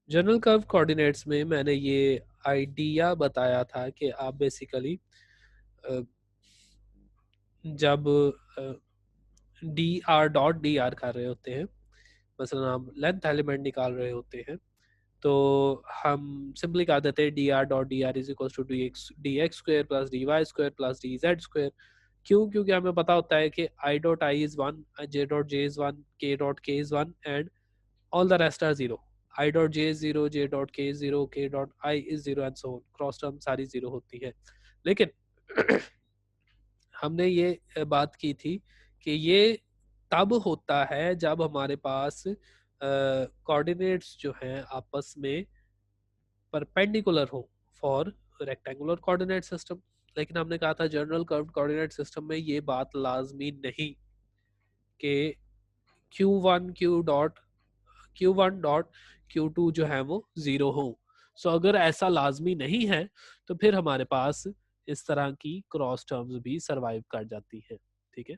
General curve coordinates में मैंने ये आइडिया बताया था कि आप बेसिकली जब D r dot d are कर रहे होते हैं, मसलन हम लेंथ एलिमेंट निकाल रहे होते हैं, तो हम सिंपली कह देते हैं d r dot d r is equal to d x square plus d y square plus d z square. क्यों? क्योंकि हमें पता होता है कि i dot i is one, j dot j is one, k dot k is one and all the rest are zero. I dot j is zero, j dot k is zero, k dot I is zero and so on. Cross term सारी zero होती है। लेकिन हमने ये बात की थी कि ये तब होता है जब हमारे पास कोऑर्डिनेट्स जो हैं आपस में परपेंडिकुलर हो फॉर रेक्टेंगुलर कोऑर्डिनेट सिस्टम। लेकिन हमने कहा था जनरल कर्व्ड कोऑर्डिनेट सिस्टम में ये बात लाजमी नहीं कि Q1 डॉट Q2 जो है वो जीरो हो। सो अगर ऐसा लाजमी नहीं है तो फिर हमारे पास इस तरह की क्रॉस टर्म्स भी सरवाइव कर जाती है। ठीक है,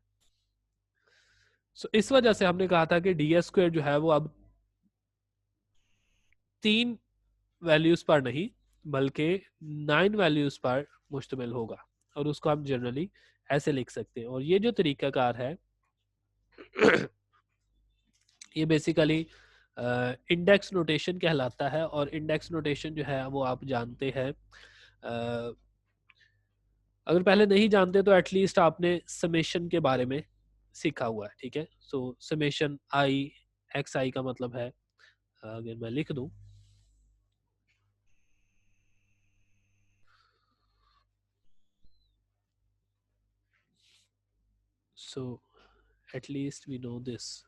सो इस वजह से हमने कहा था कि डी एस स्क्वायर जो है वो अब 3 वैल्यूज पर नहीं बल्कि 9 वैल्यूज पर मुश्तमिल होगा, और उसको हम जनरली ऐसे लिख सकते हैं। और ये जो तरीकाकार है ये बेसिकली इंडेक्स नोटेशन कहलाता है। और इंडेक्स नोटेशन जो है वो आप जानते हैं, अगर पहले नहीं जानते तो एटलीस्ट आपने समेशन के बारे में सीखा हुआ है। ठीक है, सो समेशन आई एक्स आई का मतलब है, अगर मैं लिख दूं, so at least we know this.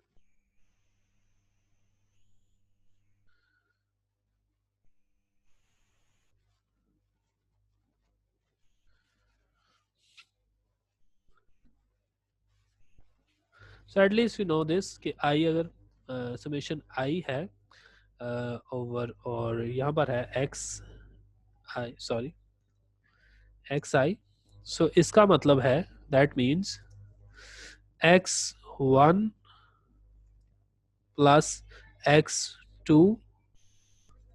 So at least we know this कि आई अगर समेशन आई है ओवर, और यहाँ पर है एक्स आई, सॉरी एक्स आई, सो इसका मतलब है that means x one plus x two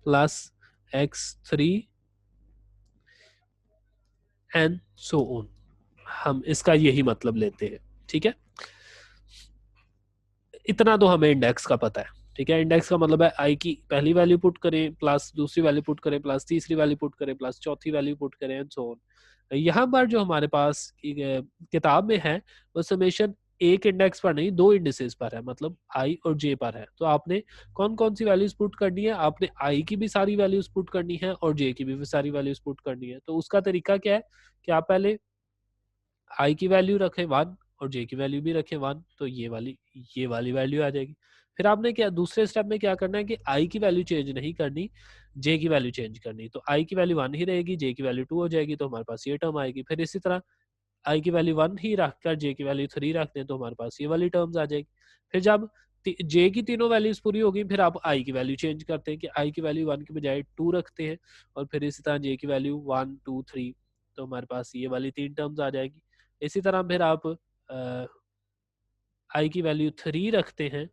plus x three and so on. हम इसका यही मतलब लेते हैं। ठीक है, इतना तो हमें इंडेक्स का पता है। ठीक है, इंडेक्स का मतलब है आई की पहली वैल्यू पुट करें प्लस दूसरी वैल्यू पुट करें प्लस तीसरी वैल्यू पुट करें प्लस चौथी वैल्यू पुट करें एंड सो ऑन। यहाँ पर जो हमारे पास किताब में है वो समेशन एक इंडेक्स पर नहीं, दो इंडिसेस पर है, मतलब आई और जे पर है। तो आपने कौन कौन सी वैल्यूज पुट करनी है? आपने आई की भी सारी वैल्यूज पुट करनी है और जे की भी सारी वैल्यूज पुट करनी है। तो उसका तरीका क्या है कि आप पहले आई की वैल्यू रखें वन और जे की वैल्यू भी रखें वन, तो ये वाली वैल्यू आ जाएगी। फिर आपने क्या दूसरे स्टेप में क्या करना है कि आई की वैल्यू चेंज नहीं करनी, जे की वैल्यू चेंज करनी। तो आई की वैल्यू वन ही रहेगी, जे की वैल्यू टू हो जाएगी, तो हमारे पास ये टर्म आएगी। फिर इसी तरह आई की वैल्यू वन ही रखकर जे की वैल्यू थ्री रख दें तो हमारे पास ये वाली टर्म्स आ जाएगी। फिर जब जे की तीनों वैल्यूज पूरी होगी फिर आप आई की वैल्यू चेंज करते हैं कि आई की वैल्यू वन की बजाय टू रखते हैं, और फिर इसी तरह जे की वैल्यू वन टू थ्री, तो हमारे पास ये वाली तीन टर्म्स आ जाएगी। इसी तरह फिर आप आई की वैल्यू थ्री रखते हैं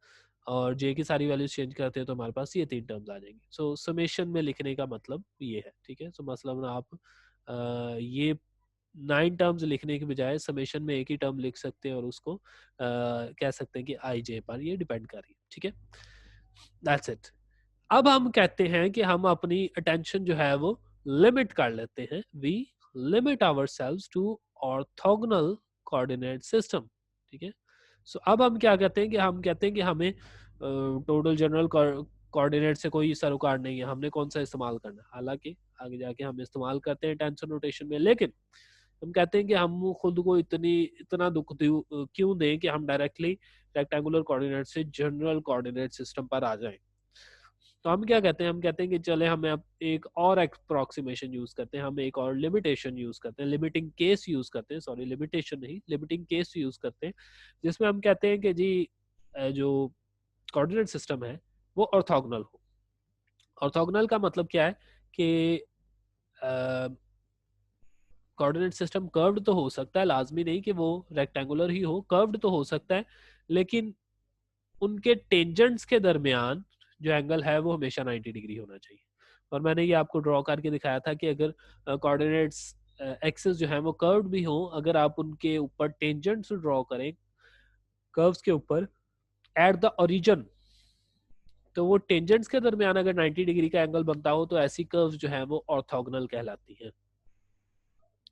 और जे की सारी वैल्यूज चेंज करते हैं तो हमारे पास ये तीन टर्म्स आ जाएंगी। सो समेशन में लिखने का मतलब ये है। ठीक है, सो मतलब आप ये 9 टर्म्स लिखने के बजाय समेशन में एक ही टर्म लिख सकते हैं और उसको कह सकते हैं कि आई जे पर ये डिपेंड कर रही है। ठीक है, दैट्स इट। अब हम कहते हैं कि हम अपनी अटेंशन जो है वो लिमिट कर लेते हैं। We limit ourselves to orthogonal coordinate system. ठीक है, सो अब हम क्या कहते हैं कि हम कहते हैं कि हमें टोटल जनरल कोऑर्डिनेट से कोई सरोकार नहीं है, हमने कौन सा इस्तेमाल करना है। हालांकि आगे जाके हम इस्तेमाल करते हैं टेंसर नोटेशन में, लेकिन हम कहते हैं कि हम खुद को इतना दुख क्यों दें कि हम डायरेक्टली रेक्टेंगुलर कोऑर्डिनेट से जनरल कोऑर्डिनेट सिस्टम पर आ जाएं। तो हम क्या कहते हैं, हम कहते हैं कि चले हम अब एक और अप्रोक्सीमेशन यूज करते हैं, हम एक और लिमिटेशन यूज करते हैं, लिमिटिंग केस यूज करते हैं, सॉरी लिमिटेशन नहीं लिमिटिंग केस यूज करते हैं, जिसमें हम कहते हैं कि जी जो कोऑर्डिनेट सिस्टम है वो ऑर्थोगोनल हो। ऑर्थोगोनल का मतलब क्या है कि कोऑर्डिनेट सिस्टम कर्व्ड तो हो सकता है, लाजमी नहीं कि वो रेक्टेंगुलर ही हो, कर्व्ड तो हो सकता है, लेकिन उनके टेंजेंट्स के दरमियान जो एंगल है वो हमेशा 90 डिग्री होना चाहिए। और मैंने ये आपको ड्रॉ करके दिखाया था कि अगर कोऑर्डिनेट्स एक्सिस जो है वो कर्व्ड भी हो, अगर आप उनके ऊपर टेंजेंट्स ड्रॉ करें कर्व्स के ऊपर एट द ओरिजिन, तो वो टेंजेंट्स के दरमियान अगर 90 डिग्री का एंगल बनता हो तो ऐसी कर्व्स जो है वो ऑर्थोगोनल कहलाती हैं।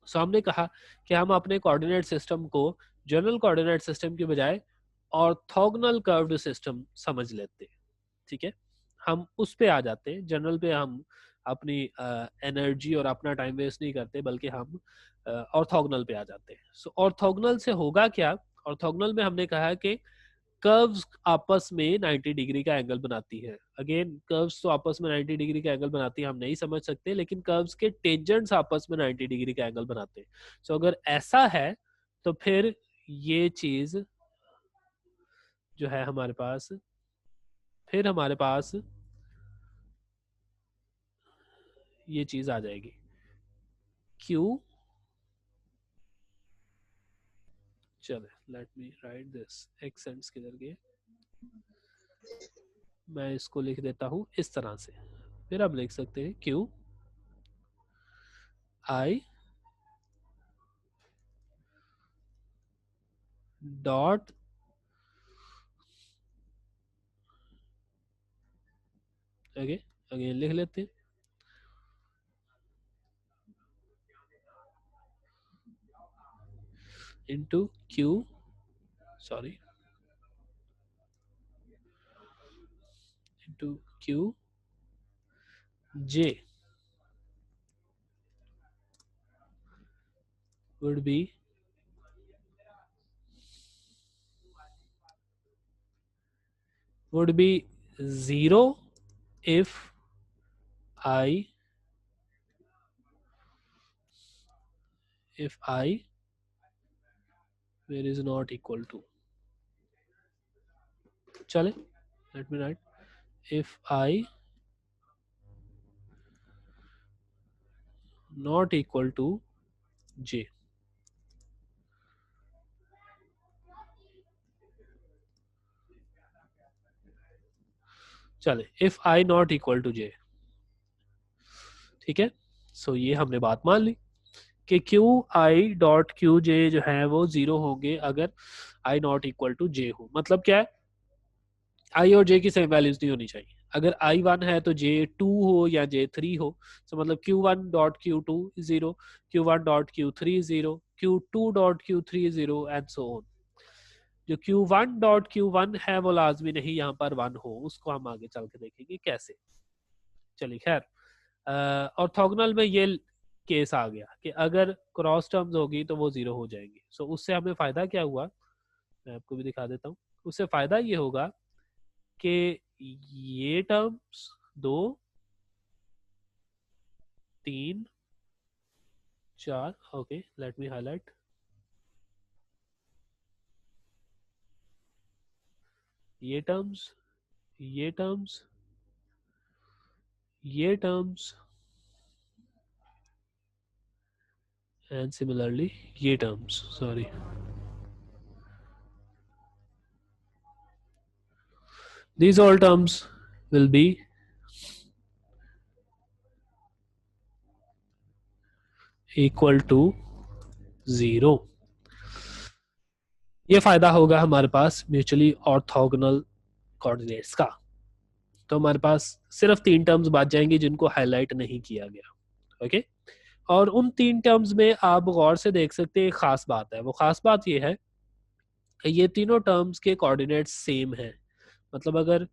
सो हमने कहा कि हम अपने कोऑर्डिनेट सिस्टम को जनरल कोऑर्डिनेट सिस्टम के बजाय ऑर्थोगोनल कर्व्ड सिस्टम समझ लेते हैं। ठीक है, हम उस पे आ जाते हैं, जनरल पे हम अपनी एनर्जी और अपना टाइम वेस्ट नहीं करते, बल्कि हम ऑर्थोगोनल पे आ जाते हैं। सो ऑर्थोगोनल से होगा क्या, ऑर्थोगोनल में हमने कहा कि कर्व्स आपस में 90 डिग्री का एंगल बनाती है। अगेन कर्व्स तो आपस में 90 डिग्री का एंगल बनाती है हम नहीं समझ सकते, लेकिन कर्व्स के टेंजेंट्स आपस में 90 डिग्री का एंगल बनाते हैं। सो अगर ऐसा है तो फिर ये चीज जो है हमारे पास, फिर हमारे पास ये चीज आ जाएगी क्यू। चले let me right this, accents किधर गए, मैं इसको लिख देता हूं इस तरह से। फिर आप लिख सकते हैं क्यू आई डॉट अगेन लिख लेते हैं into Q, sorry, into Q J would be would be 0 if I where is not equal to, चले let me write if I not equal to j। चले if I not equal to j, ठीक है। सो ये हमने बात मान ली कि Q I dot Q जे जो है वो 0 होंगे अगर आई नॉट इक्वल टू जे हो। मतलब क्या है, आई और जे की सेम वैल्यूज नहीं होनी चाहिए। अगर आई 1 है तो जे 2 हो या जे 3 हो। तो मतलब Q1 dot Q2 0, Q1 dot Q3 0, Q2 dot Q3 0 and so on. जो Q1 डॉट Q1 है वो लाजमी नहीं यहाँ पर 1 हो, उसको हम आगे चल के देखेंगे कैसे। चलिए खैर, ऑर्थोगोनल में ये केस आ गया कि अगर क्रॉस टर्म्स होगी तो वो 0 हो जाएंगी। सो उससे हमें फायदा क्या हुआ, मैं आपको भी दिखा देता हूँ। उससे फायदा ये होगा कि ये terms 2 3 4, okay let me highlight, ये टर्म्स, ये टर्म्स, ये टर्म्स एंड सिमिलरली ये terms, sorry, these all terms will be equal to 0। ये फायदा होगा हमारे पास म्यूचुअली ऑर्थोगोनल कोऑर्डिनेट्स का। तो हमारे पास सिर्फ 3 टर्म्स बच जाएंगी जिनको हाईलाइट नहीं किया गया। ओके, और उन 3 टर्म्स में आप गौर से देख सकते हैं एक खास बात है। वो खास बात ये है कि ये तीनों टर्म्स के कोऑर्डिनेट्स सेम हैं। मतलब अगर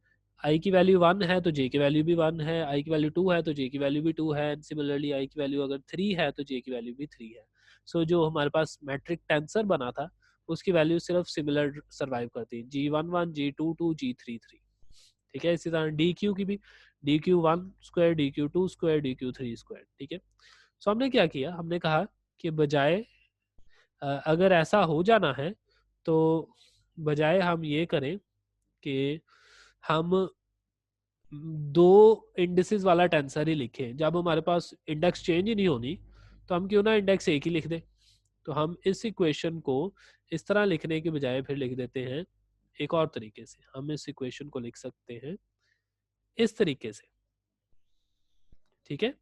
आई की वैल्यू 1 है तो जे की वैल्यू भी 1 है, आई की वैल्यू 2 है तो जे की वैल्यू भी 2 है, सिमिलरली आई की वैल्यू अगर 3 है तो जे की वैल्यू भी 3 है। सो जो हमारे पास मैट्रिक टेंसर बना था उसकी वैल्यू सिर्फ सिमिलर सर्वाइव करती है, G11 G22 G33। ठीक है, इसी तरह डी क्यू की भी, DQ1 square DQ2 square DQ3 square. ठीक है, सो हमने क्या किया, हमने कहा कि बजाय अगर ऐसा हो जाना है तो बजाय हम ये करें कि हम 2 इंडिसेस वाला टेंसर ही लिखें। जब हमारे पास इंडेक्स चेंज ही नहीं होनी तो हम क्यों ना इंडेक्स एक ही लिख दें। तो हम इस इक्वेशन को इस तरह लिखने के बजाय फिर लिख देते हैं एक और तरीके से। हम इस इक्वेशन को लिख सकते हैं इस तरीके से, ठीक है।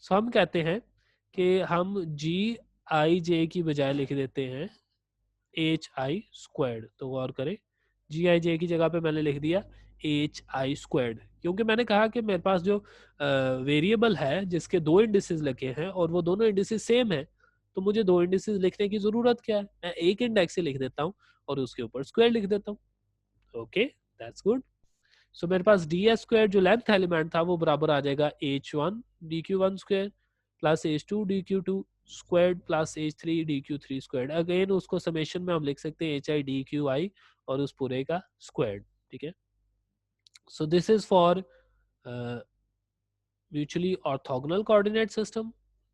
सो हम कहते हैं कि हम जी आई जे की बजाय लिख देते हैं एच आई स्क्वायर्ड। तो गौर करें, जी आई जे की जगह पे मैंने लिख दिया एच आई स्क्वायर्ड, क्योंकि मैंने कहा कि मेरे पास जो वेरिएबल है जिसके दो इंडिसेस लगे हैं और वो दोनों इंडिसेस सेम है, तो मुझे दो इंडिसेस लिखने की जरूरत क्या है, मैं एक इंडेक्स से लिख देता हूँ और उसके ऊपर स्क्वायर लिख देता हूँ। Okay, that's good. सो मेरे पास डी एस स्क्वायर जो लेंथ एलिमेंट था वो बराबर आ जाएगा H one D Q one square plus H two D Q two squared plus H three D Q three squared. Again उसको समेशन में हम लिख सकते हैं H I D Q I और उस पूरे का स्क्वायर्ड, ठीक है। So this is for mutually orthogonal coordinate system,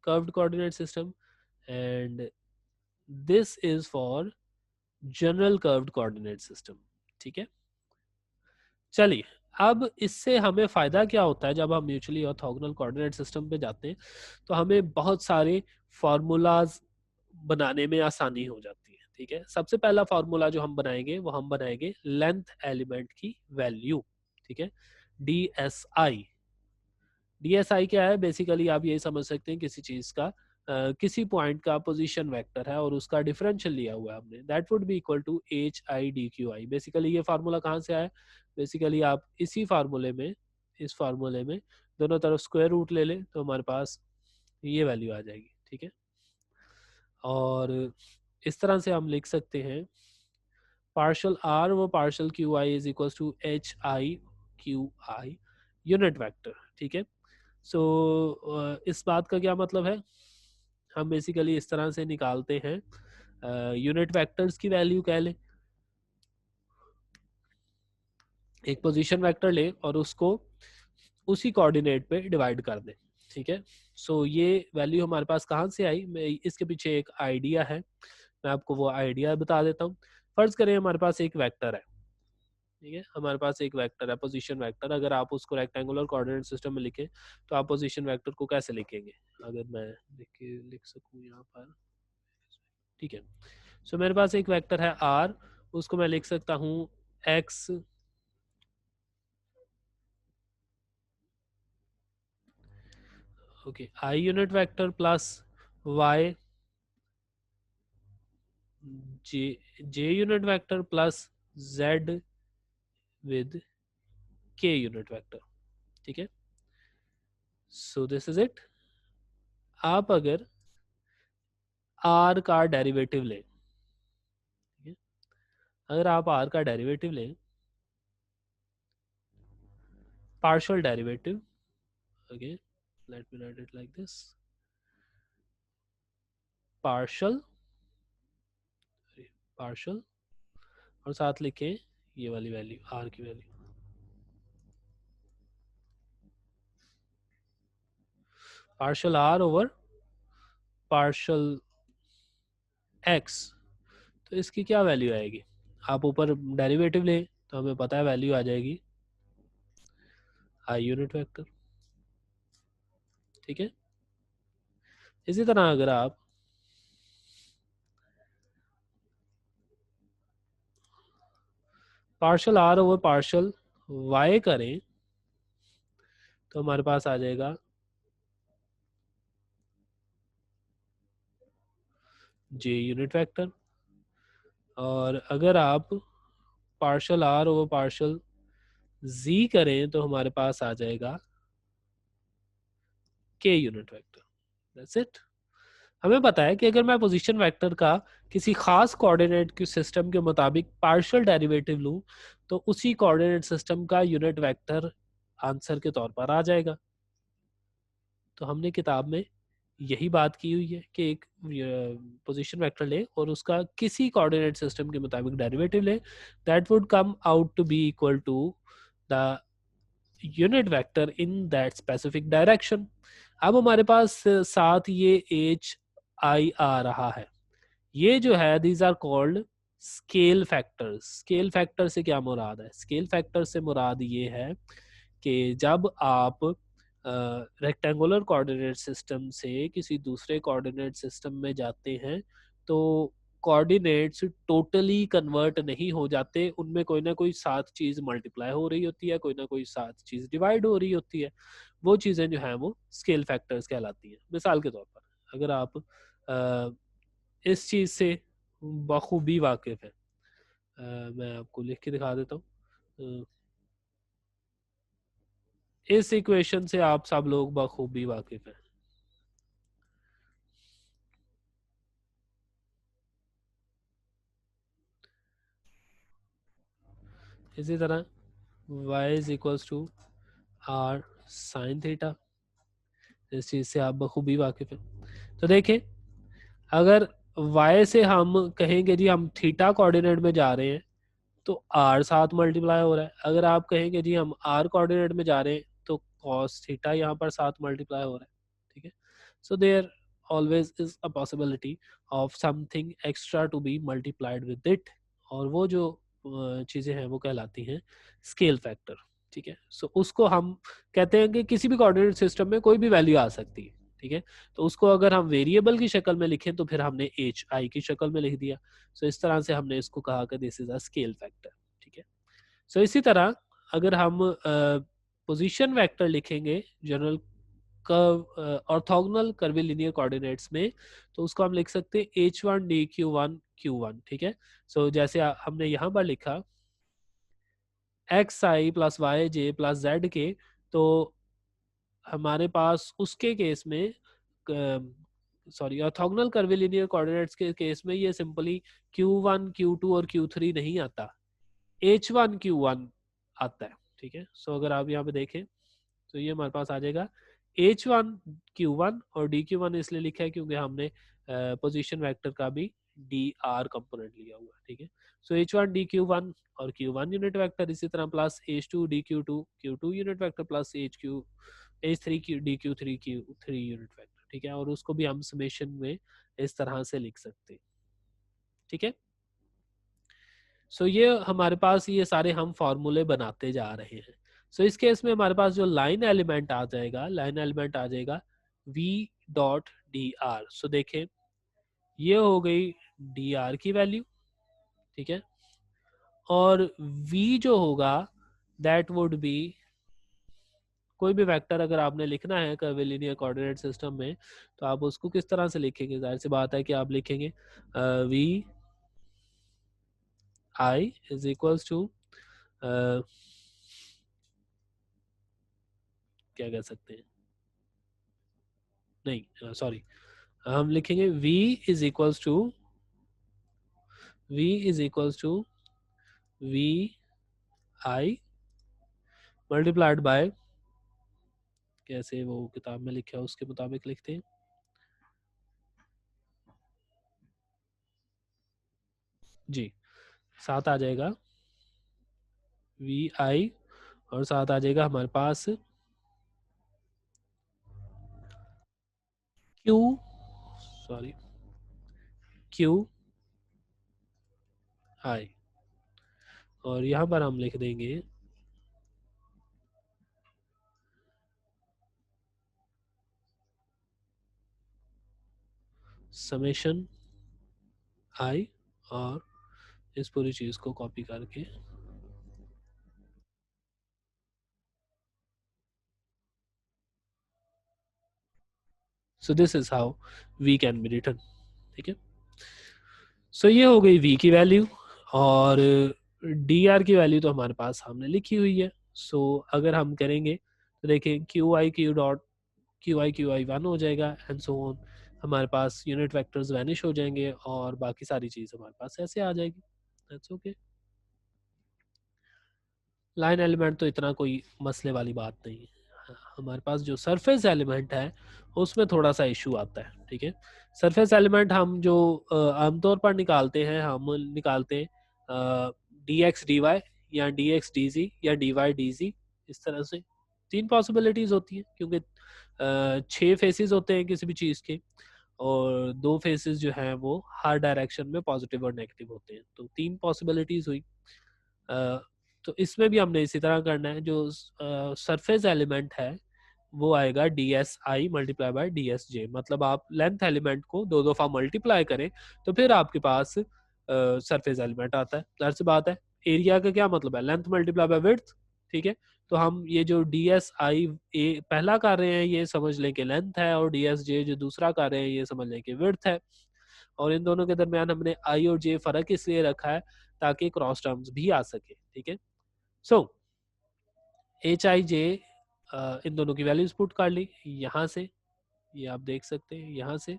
curved coordinate system, and this is for general curved coordinate system, ठीक है। चलिए, अब इससे हमें फ़ायदा क्या होता है जब हम म्यूचुअली ऑर्थोगोनल कोऑर्डिनेट सिस्टम पे जाते हैं, तो हमें बहुत सारे फार्मूलाज बनाने में आसानी हो जाती है, ठीक है। सबसे पहला फार्मूला जो हम बनाएंगे वो हम बनाएंगे लेंथ एलिमेंट की वैल्यू, ठीक है, डी एस आई। डीएसआई क्या है, बेसिकली आप ये समझ सकते हैं किसी चीज का किसी पॉइंट का पोजीशन वेक्टर है और उसका डिफरेंशियल लिया हुआ है हमने, that would be equal to H I D Q I. Basically ये फार्मूला कहाँ से आया, बेसिकली आप इसी फार्मूले में, इस फार्मूले में दोनों तरफ स्क्वायर रूट ले लें तो हमारे पास ये वैल्यू आ जाएगी, ठीक है। और इस तरह से हम लिख सकते हैं पार्शल आर वो partial Q I is equal to H I Q I unit vector, ठीक है। सो इस बात का क्या मतलब है, हम बेसिकली इस तरह से निकालते हैं यूनिट वेक्टर्स की वैल्यू कह लें, एक पोजीशन वेक्टर लें और उसको उसी कोऑर्डिनेट पे डिवाइड कर दें, ठीक है। सो ये वैल्यू हमारे पास कहाँ से आई, मैं इसके पीछे एक आइडिया है, मैं आपको वो आइडिया बता देता हूँ। फर्ज करें हमारे पास एक वेक्टर है, ठीक है, हमारे पास एक वेक्टर है पोजीशन वेक्टर। अगर आप उसको रेक्टेंगुलर कोऑर्डिनेट सिस्टम में लिखें तो आप पोजीशन वेक्टर को कैसे लिखेंगे, अगर मैं लिख सकूं यहाँ पर, ठीक है। सो मेरे पास एक वेक्टर है आर, उसको मैं लिख सकता हूँ X, okay, I unit vector plus Y J, J unit vector plus Z with K unit vector, ठीक है। So this is it. आप अगर आर का डेरिवेटिव लें, ठीक है, अगर आप आर का डेरिवेटिव लें, partial derivative, okay, let me write it like this, partial, partial और साथ लिखें ये वाली वैल्यू आर की value, partial R over partial X. तो इसकी क्या वैल्यू आएगी, आप ऊपर डेरिवेटिव लें तो हमें पता है वैल्यू आ जाएगी आई यूनिट वेक्टर, ठीक है। इसी तरह अगर आप partial R over partial Y करें तो हमारे पास आ जाएगा जे यूनिट वेक्टर। और अगर आप partial R over partial G करें तो हमारे पास आ जाएगा के यूनिट वेक्टर, दैट्स इट। हमें पता है कि अगर मैं पोजीशन वेक्टर का किसी खास कोऑर्डिनेट के सिस्टम के मुताबिक पार्शियल डेरिवेटिव लूं तो उसी कोऑर्डिनेट सिस्टम का यूनिट वेक्टर आंसर के तौर पर आ जाएगा। तो हमने किताब में यही बात की हुई है कि एक पोजीशन वेक्टर ले और उसका किसी कोऑर्डिनेट सिस्टम के मुताबिक डेरिवेटिव ले, that would come out to be equal to the unit vector in that specific direction. अब हमारे पास साथ ये एच आई आ रहा है, ये जो है these are called scale factors. Scale factor से क्या मुराद है, स्केल फैक्टर से मुराद ये है कि जब आप रेक्टेंगुलर कोऑर्डिनेट सिस्टम से किसी दूसरे कोऑर्डिनेट सिस्टम में जाते हैं तो कोऑर्डिनेट्स टोटली कन्वर्ट नहीं हो जाते, उनमें कोई ना कोई 7 चीज़ मल्टीप्लाई हो रही होती है, कोई ना कोई 7 चीज़ डिवाइड हो रही होती है। वो चीज़ें जो हैं वो स्केल फैक्टर्स कहलाती हैं। मिसाल के तौर पर अगर आप इस चीज़ से बखूबी वाकिफ़ हैं, मैं आपको लिख के दिखा देता हूँ। इस इक्वेशन से आप सब लोग बखूबी वाकिफ़ हैं। इसी तरह y is equals to R sine theta, इस चीज़ से आप बखूबी वाकिफ़ हैं। तो देखें, अगर y से हम कहेंगे जी हम थीटा कोऑर्डिनेट में जा रहे हैं तो r साथ मल्टीप्लाई हो रहा है। अगर आप कहेंगे जी हम r कोऑर्डिनेट में जा रहे हैं तो cos थीटा यहाँ पर साथ मल्टीप्लाई हो रहा है। ठीक है, so there always is a possibility of something extra to be multiplied with it, और वो जो चीज़ें हैं वो कहलाती हैं स्केल फैक्टर। ठीक है, सो उसको हम कहते हैं कि किसी भी कोऑर्डिनेट सिस्टम में कोई भी वैल्यू आ सकती है। ठीक है, तो उसको अगर हम वेरिएबल की शक्ल में लिखें तो फिर हमने एच आई की शक्ल में लिख दिया। सो इस तरह से हमने इसको कहा कि this is a scale factor. ठीक है, सो इसी तरह अगर हम पोजीशन वेक्टर लिखेंगे general curve orthogonal curvilinear coordinates में, तो उसको हम लिख सकते हैं H one D Q one Q one. ठीक है, सो जैसे हमने यहाँ पर लिखा एक्स आई प्लस वाई जे प्लस जेड के, तो हमारे पास उसके केस में सॉरी ऑर्थोगोनल कर्विलिनियर कोऑर्डिनेट्स के केस में ये सिंपली Q1 Q2 और Q3 नहीं आता, H1 Q1 आता है। ठीक है, सो अगर आप यहाँ पे देखें तो ये हमारे पास आ जाएगा H1 Q1, और DQ1 इसलिए लिखा है क्योंकि हमने पोजीशन वेक्टर का भी dr कंपोनेंट लिया हुआ है। ठीक है, सो H1 DQ1 और Q1 यूनिट वेक्टर, इसी तरह plus H2 DQ2 Q2 unit vector plus H3 DQ3 Q3 unit vector. ठीक है, और उसको भी हम समेशन में इस तरह से लिख सकते हैं। ठीक है, सो ये हमारे पास ये सारे हम फॉर्मूले बनाते जा रहे हैं। सो इस केस में हमारे पास जो लाइन एलिमेंट आ जाएगा, लाइन एलिमेंट आ जाएगा v डॉट डी आर। सो देखें, ये हो गई डी आर की वैल्यू। ठीक है, और v जो होगा दैट वुड बी, कोई भी वेक्टर अगर आपने लिखना है कर्विलिनियर कोऑर्डिनेट सिस्टम में तो आप उसको किस तरह से लिखेंगे? जाहिर सी बात है कि आप लिखेंगे v i is equals to क्या कह सकते हैं, नहीं सॉरी, हम लिखेंगे v is equals to v i multiplied by, कैसे वो किताब में लिखा है उसके मुताबिक लिखते हैं जी, साथ आ जाएगा वी आई, और साथ आ जाएगा हमारे पास क्यू, सॉरी क्यू आई, और यहाँ पर हम लिख देंगे समेशन आई, और इस पूरी चीज को कॉपी करके so this is how we can be written. ठीक है, सो ये हो गई v की वैल्यू, और dr की वैल्यू तो हमारे पास सामने लिखी हुई है। सो अगर हम करेंगे तो देखें क्यू आई वन हो जाएगा एंड सो ऑन, हमारे पास यूनिट वेक्टर्स वैनिश हो जाएंगे और बाकी सारी चीज़ हमारे पास ऐसे आ जाएगी। That's okay. लाइन एलिमेंट तो इतना कोई मसले वाली बात नहीं है। हमारे पास जो सरफेस एलिमेंट है उसमें थोड़ा सा इशू आता है। ठीक है, सरफेस एलिमेंट हम जो आमतौर पर निकालते हैं, हम निकालते हैं डी एक्स डी वाई या डी एक्स डी जी या डी वाई डी जी, इस तरह से 3 पॉसिबिलिटीज होती हैं, क्योंकि 6 फेसेस होते हैं किसी भी चीज़ के, और 2 फेसेस जो हैं वो हर डायरेक्शन में पॉजिटिव और नेगेटिव होते हैं, तो 3 पॉसिबिलिटीज हुई। तो इसमें भी हमने इसी तरह करना है, जो सरफेस एलिमेंट है वो आएगा DSI मल्टीप्लाई बाय DSJ। मतलब आप लेंथ एलिमेंट को दो दफा मल्टीप्लाई करें तो फिर आपके पास सरफेस एलिमेंट आता है। जाहिर सी बात है, एरिया का क्या मतलब है, लेंथ मल्टीप्लाई बाय विड्थ। ठीक है, तो हम ये जो DSI ए पहला कर रहे हैं ये समझ लें कि लेंथ है, और DSJ जो दूसरा कर रहे हैं ये समझ लें कि विड्थ है। और इन दोनों के दरमियान हमने I और J फर्क इसलिए रखा है ताकि क्रॉस टर्म्स भी आ सके। ठीक है, सो HIJ इन दोनों की वैल्यूज पुट कर ली यहाँ से, ये आप देख सकते हैं, यहाँ से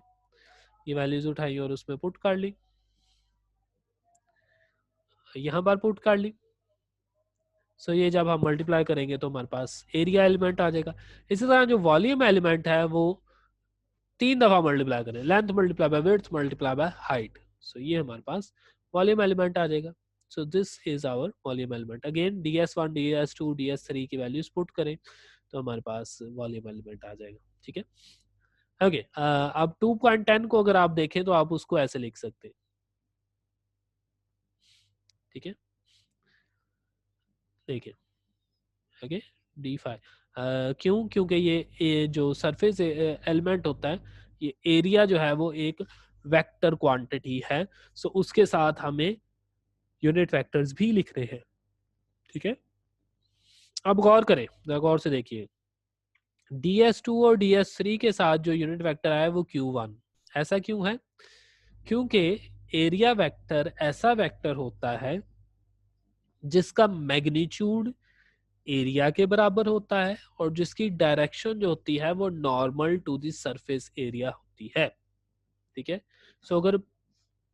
ये वैल्यूज उठाई और उसमें पुट कर ली, यहाँ पर पुट कर ली। सो ये जब हम मल्टीप्लाई करेंगे तो हमारे पास एरिया एलिमेंट आ जाएगा। इसी तरह जो वॉल्यूम एलिमेंट है वो 3 दफा मल्टीप्लाई करें, length multiply by width multiply by height. So ये हमारे पास वॉल्यूम एलिमेंट आ जाएगा। So this is our volume element. Again DS1 DS2 DS3 की वैल्यूज पुट करें तो हमारे पास वॉल्यूम एलिमेंट आ जाएगा। ठीक है, ओके। अब 2.10 को अगर आप देखें तो आप उसको ऐसे लिख सकते हैं। ठीक है, देखिए, ओके, D5 क्यों, क्योंकि ये जो सरफेस एलिमेंट होता है, ये एरिया जो है वो एक वेक्टर क्वांटिटी है। सो उसके साथ हमें यूनिट वेक्टर्स भी लिखने हैं। ठीक है, अब गौर करें, गौर से देखिए, DS2 और DS3 के साथ जो यूनिट वेक्टर आया है वो Q1। ऐसा क्यों है? क्योंकि एरिया वेक्टर ऐसा वेक्टर होता है जिसका मैग्नीट्यूड एरिया के बराबर होता है और जिसकी डायरेक्शन जो होती है वो normal to the surface area होती है। ठीक है, सो अगर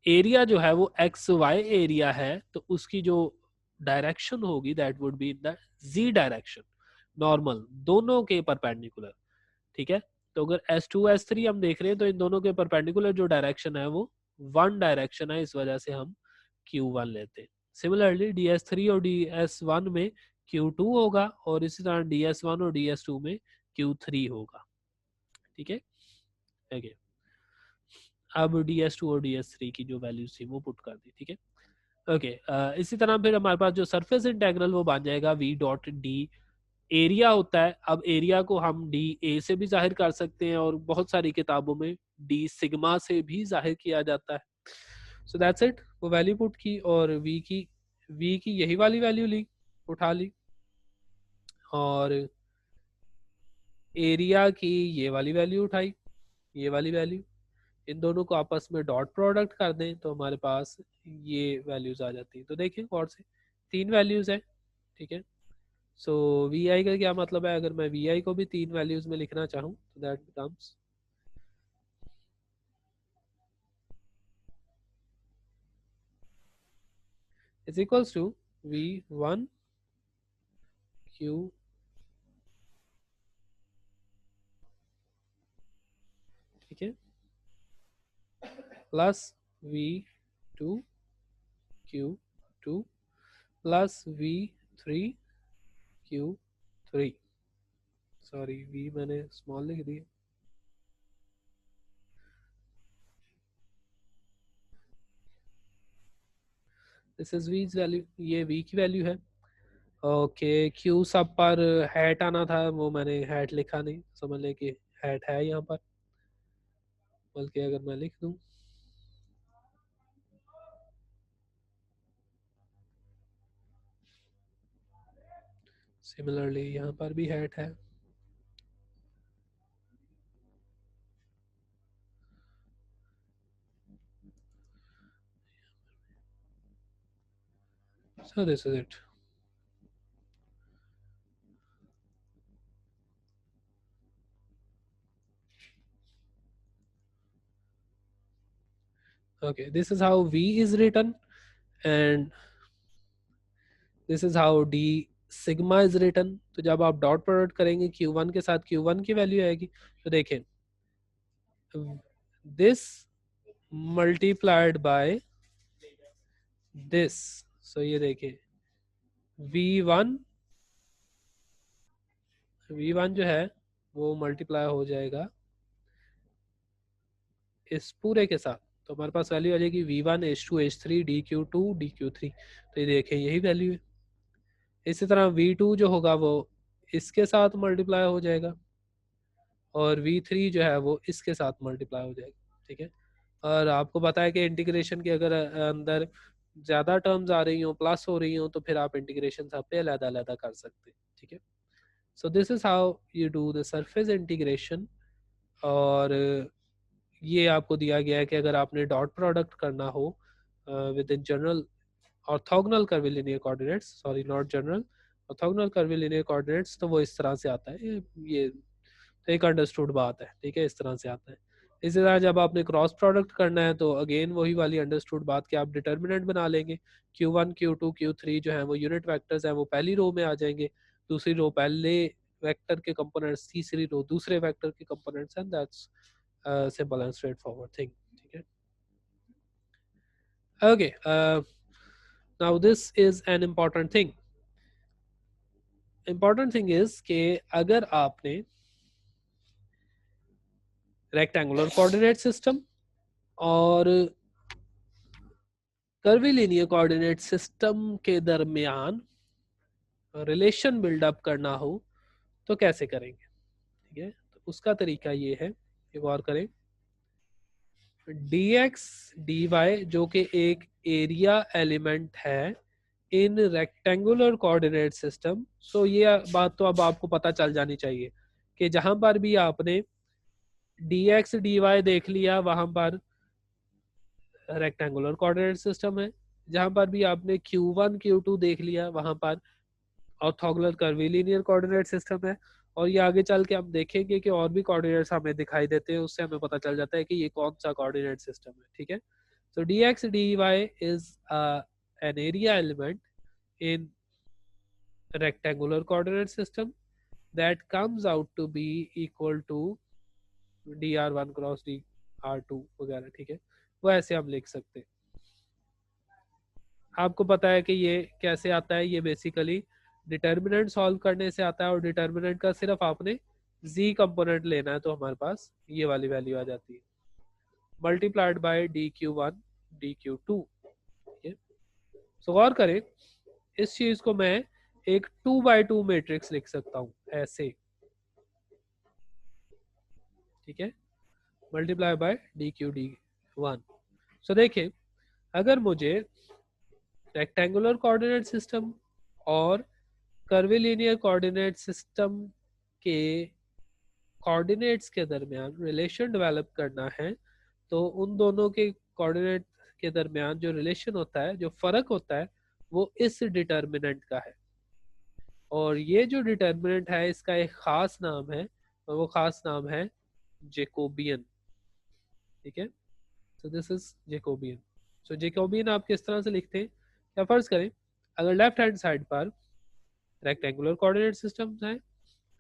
एरिया जो है वो XY एरिया है तो उसकी जो डायरेक्शन होगी that would be in the Z direction, normal दोनों के परपेंडिकुलर। ठीक है, तो अगर S2 S3 हम देख रहे हैं तो इन दोनों के परपेंडिकुलर जो डायरेक्शन है वो वन डायरेक्शन है, इस वजह से हम Q1 लेते हैं। सिमिलरली DS3 और DS1 में Q2 होगा और इसी तरह DS1 और DS2 में Q3 होगा। ठीक है, okay. अब DS2 और DS3 की जो वैल्यूज थी वो पुट कर दी। ठीक है, ओके। इसी तरह फिर हमारे पास जो सरफेस इंटेग्रल वो बन जाएगा V.D। एरिया होता है, अब एरिया को हम DA से भी जाहिर कर सकते हैं और बहुत सारी किताबों में D सिग्मा से भी जाहिर किया जाता है। सो दैट्स इट, वो वैल्यू पुट की और V की यही वाली वैल्यू ली, उठा ली, और एरिया की ये वाली वैल्यू उठाई, ये वाली वैल्यू, इन दोनों को आपस में डॉट प्रोडक्ट कर दें तो हमारे पास ये वैल्यूज आ जाती हैं। तो देखिए और से 3 वैल्यूज है। ठीक है, सो VI का क्या मतलब है, अगर मैं VI को भी 3 वैल्यूज में लिखना चाहूँ तो that becomes is equals to V1 Q, ठीक है, plus V2 Q2 plus V3 Q3। Sorry, V मैंने स्मॉल लिख दिया। दिस इज V वैल्यू, ये V की वैल्यू है। ओके, Q सब पर हैट आना था, वो मैंने हैट लिखा नहीं, समझ लें कि हैट है यहाँ पर, बल्कि अगर मैं लिख दूँ सिमिलरली यहाँ पर भी हैट है। So this is it. Okay, this is how V is written and this is how D sigma is written। तो जब आप डॉट प्रोडक्ट करेंगे Q1 के साथ Q1 की वैल्यू आएगी, तो देखें this multiplied by this, so ये देखें V1 जो है वो मल्टीप्लाई हो जाएगा इस पूरे के साथ, तो हमारे पास वैल्यू आ जाएगी V1 H2 H3 DQ2 DQ3। तो ये देखें यही वैल्यू है। इसी तरह V2 जो होगा वो इसके साथ मल्टीप्लाई हो जाएगा, और v3 जो है वो इसके साथ मल्टीप्लाई हो जाएगा, ठीक है। और आपको पता है कि इंटीग्रेशन के अगर अंदर ज़्यादा टर्म्स आ रही हो, प्लस हो रही हो, तो फिर आप इंटीग्रेशन सब पे अलग अलग कर सकते हैं, ठीक है। So this is how you do the surface integration. और ये आपको दिया गया है कि अगर आपने डॉट प्रोडक्ट करना हो with in general orthogonal curvilinear coordinates, sorry not general, orthogonal curvilinear coordinates, तो वो इस तरह से आता है। ये तो एक अंडरस्टूड बात है, ठीक है, इस तरह से आता है। इसी तरह जब आपने क्रॉस प्रोडक्ट करना है तो अगेन वही वाली अंडरस्टूड बात कि आप डिटर्मिनेंट बना लेंगे। Q1 Q2 Q3 जो है वो यूनिट वेक्टर्स हैं, वो पहली रो में आ जाएंगे, दूसरी रो पहले वेक्टर के कंपोनेंट्स, तीसरी रो दूसरे वेक्टर के components, and that's simple and straight forward thing, ठीक है। Okay, now this is an important thing. Important thing is कि अगर आपने रेक्टेंगुलर कोऑर्डिनेट सिस्टम और कर्वीलिनियर कोऑर्डिनेट सिस्टम के दरमियान रिलेशन बिल्डअप करना हो तो कैसे करेंगे, ठीक है। तो उसका तरीका ये है, एक और करें, dx dy जो कि एक एरिया एलिमेंट है इन रेक्टेंगुलर कोऑर्डिनेट सिस्टम। सो ये बात तो अब आपको पता चल जानी चाहिए कि जहां पर भी आपने dx dy देख लिया वहां पर रेक्टेंगुलर कोऑर्डिनेट सिस्टम है, जहां पर भी आपने Q1 Q2 देख लिया वहां पर ऑर्थोगोनल कर्वीलिनियर कोऑर्डिनेट सिस्टम है। और ये आगे चल के हम देखेंगे कि और भी कोऑर्डिनेट्स हमें दिखाई देते हैं, उससे हमें पता चल जाता है कि ये कौन सा कोऑर्डिनेट सिस्टम है, ठीक है। सो dx dy is an area element in rectangular coordinate system that comes out to be equal to dr1 cross dr2 वगैरह, ठीक है। वो ऐसे हम लिख सकते हैं। आपको पता है कि ये कैसे आता है, ये बेसिकली डिटर्मिनेंट सॉल्व करने से आता है, और डिटर्मिनेंट का सिर्फ आपने z कंपोनेंट लेना है तो हमारे पास ये वाली वैल्यू आ जाती है, मल्टीप्लाइड बाय dq1 dq2, ठीक है। सो गौर करें, इस चीज को मैं एक 2x2 मैट्रिक्स लिख सकता हूं ऐसे, ठीक है, मल्टीप्लाई बाय dq d1। सो देखिए, अगर मुझे रेक्टेंगुलर कोऑर्डिनेट सिस्टम और कर्वीलिनियर कोऑर्डिनेट सिस्टम के कोऑर्डिनेट्स के दरमियान रिलेशन डेवलप करना है, तो उन दोनों के कोऑर्डिनेट के दरमियान जो रिलेशन होता है, जो फर्क होता है, वो इस डिटर्मिनेंट का है। और ये जो डिटर्मिनेंट है इसका एक खास नाम है, और वो खास नाम है जेकोबियन, ठीक है। So this is Jacobian. So Jacobian आप किस तरह से लिखते हैं, क्या फर्ज करें, अगर लेफ्ट हैंड साइड पर रेक्टेंगुलर कोऑर्डिनेट सिस्टम है,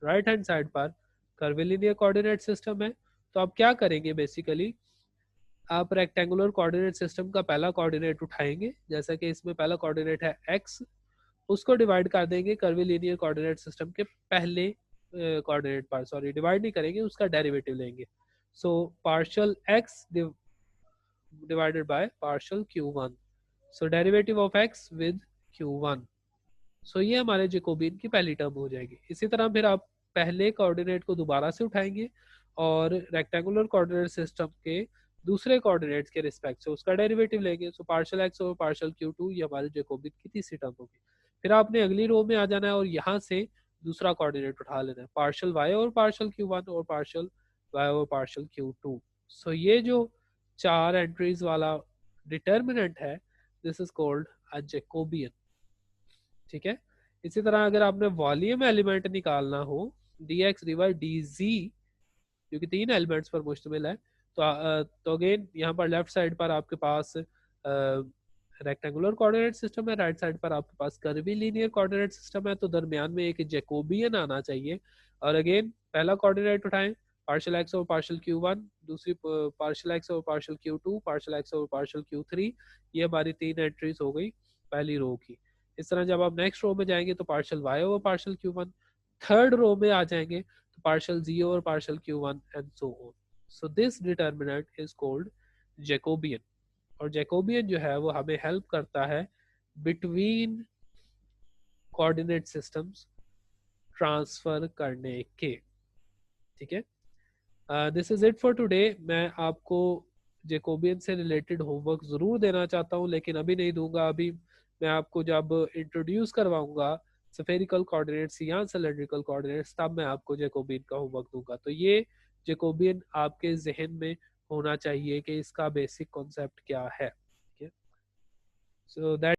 राइट हैंड साइड पर कर्वीलिनियर कोऑर्डिनेट सिस्टम है, तो आप क्या करेंगे, बेसिकली आप रेक्टेंगुलर कोऑर्डिनेट सिस्टम का पहला कोऑर्डिनेट उठाएंगे, जैसा कि इसमें पहला कोऑर्डिनेट है x, उसको डिवाइड कर देंगे कर्वीलिनियर कोऑर्डिनेट सिस्टम के पहले कोऑर्डिनेट पर, सॉरी डिवाइड नहीं करेंगे, उसका डेरिवेटिव लेंगे। So partial x divided by partial q1, so derivative of x with q1। So ये हमारे जेकोबियन की पहली टर्म हो जाएगी। इसी तरह फिर आप पहले कोऑर्डिनेट को दोबारा से उठाएंगे और रेक्टेंगुलर कोऑर्डिनेट सिस्टम के दूसरे कोऑर्डिनेट्स के रिस्पेक्ट से उसका डेरिवेटिव लेंगे। सो पार्शियल एक्स और पार्शियल Q2 ये हमारे जेकोबियन की तीसरी टर्म होगी। फिर आपने अगली रो में आ जाना है और यहाँ से दूसरा कोऑर्डिनेट उठा लेना है, पार्शियल वाई और पार्शियल Q1 और पार्शियल वाई और पार्शियल Q2। सो ये जो 4 एंट्रीज वाला डिटर्मिनेंट है, this is called a Jacobian, ठीक है। इसी तरह अगर आपने वॉल्यूम एलिमेंट निकालना हो, dx dy dz, जो कि 3 एलिमेंट्स पर मुश्तमिल है, तो अगेन यहाँ पर लेफ्ट साइड पर आपके पास रेक्टेंगुलर कोऑर्डिनेट सिस्टम है, राइट साइड पर आपके पास कर्वीलिनियर कोऑर्डिनेट सिस्टम है, तो दरमियान में एक जैकोबियन आना चाहिए। और अगेन पहला कोऑर्डिनेट उठाएं, पार्शियल एक्स और पार्शियल Q1, दूसरी पार्शियल एक्स और पार्शियल Q2, पार्शियल एक्स और पार्शियल Q3, ये हमारी 3 एंट्रीज हो गई पहली रो की। इस तरह जब आप नेक्स्ट रो में जाएंगे तो पार्शियल वाई और पार्शियल Q1, थर्ड रो में आ जाएंगे तो पार्शियल जी और partial Q1 and so on. So this determinant is called Jacobian. और जैकोबियन जो है वो हमें हेल्प करता है बिटवीन कोऑर्डिनेट सिस्टम्स ट्रांसफर करने के, ठीक है। This is it for today. मैं आपको जैकोबियन से रिलेटेड होमवर्क ज़रूर देना चाहता हूँ, लेकिन अभी नहीं दूंगा। अभी मैं आपको जब इंट्रोड्यूस करवाऊंगा स्फेरिकल कोऑर्डिनेट्स या सिलेंड्रिकल कोऑर्डिनेट्स, तब मैं आपको जैकोबियन का होमवर्क दूंगा। तो ये जैकोबियन आपके जहन में होना चाहिए कि इसका बेसिक कॉन्सेप्ट क्या है। ठीक है, सो दैट